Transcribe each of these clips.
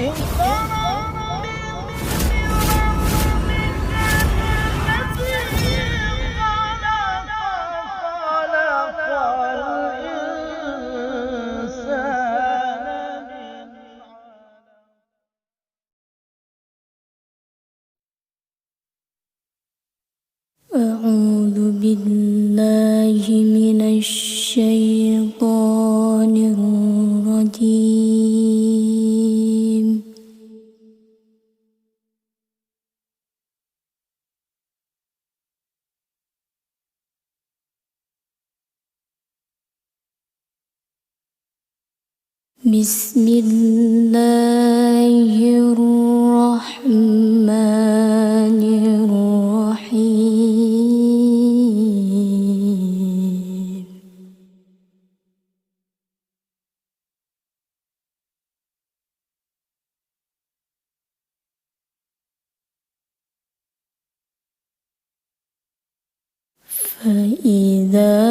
اقترب من ربك كلمته خلق الإنسان من أعوذ بالله من الشيطان الرجيم. بسم الله الرحمن الرحيم. فإذا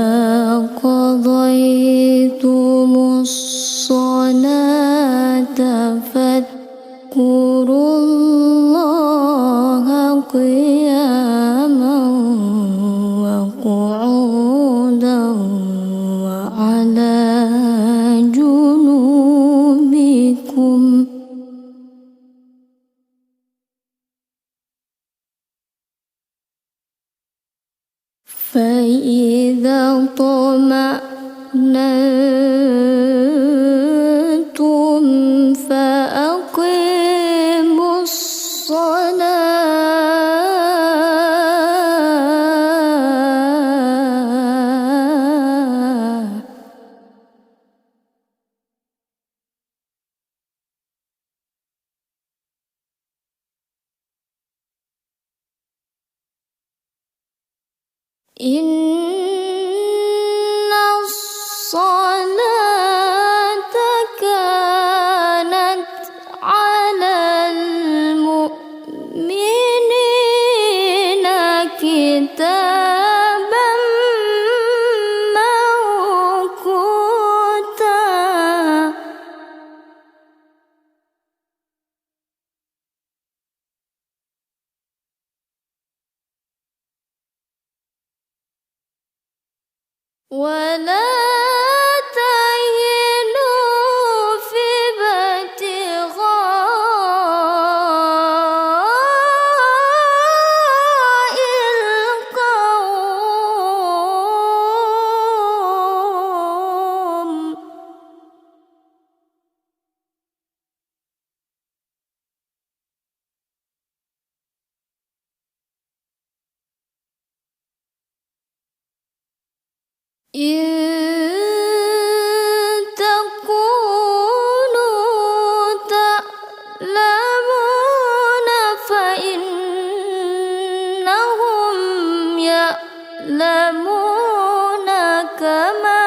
قضيتم الصلاة فاذكروا الله قياما وقعودا وعلى جنوبكم. فإذا اطمأننتم فأقيموا الصلاة. إن الصلاة كانت على المؤمنين كتابا موقوتا. ولا تهنوا في ابتغاء القوم. إن تكونوا تعلمون فإنهم يعلمون كما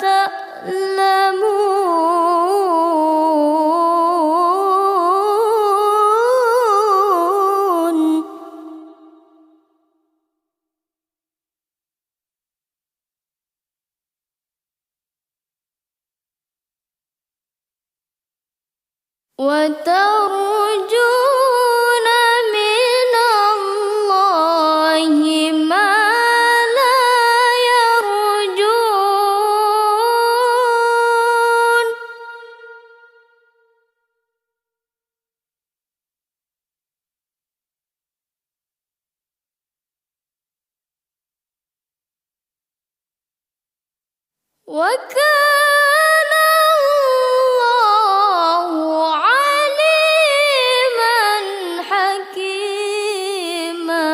تعلمون. وترجون من الله ما لا يرجون. وكان الله عليما حكيما.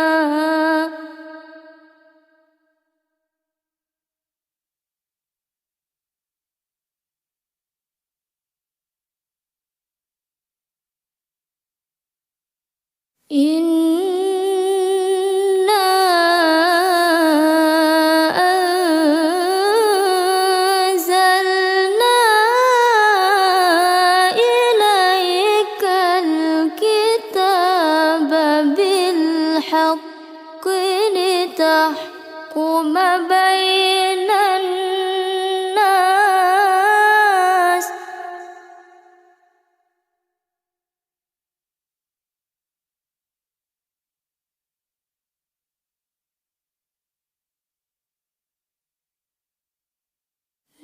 بالحق لتحكم بين الناس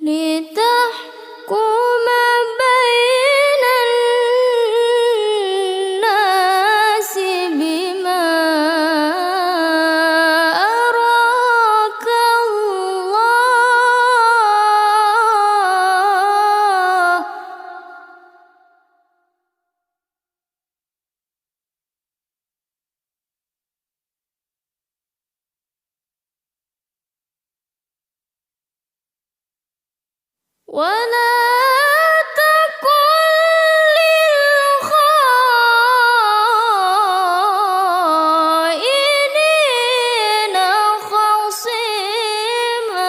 لتحكم بين الناس بما أراك الله ولا تكن للخائنين خصيما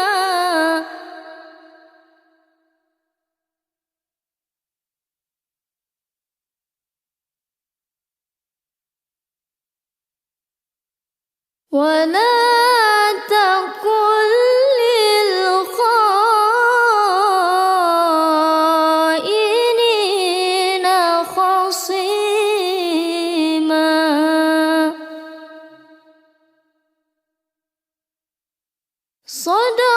ولا تكن للخائنين خصيما صدق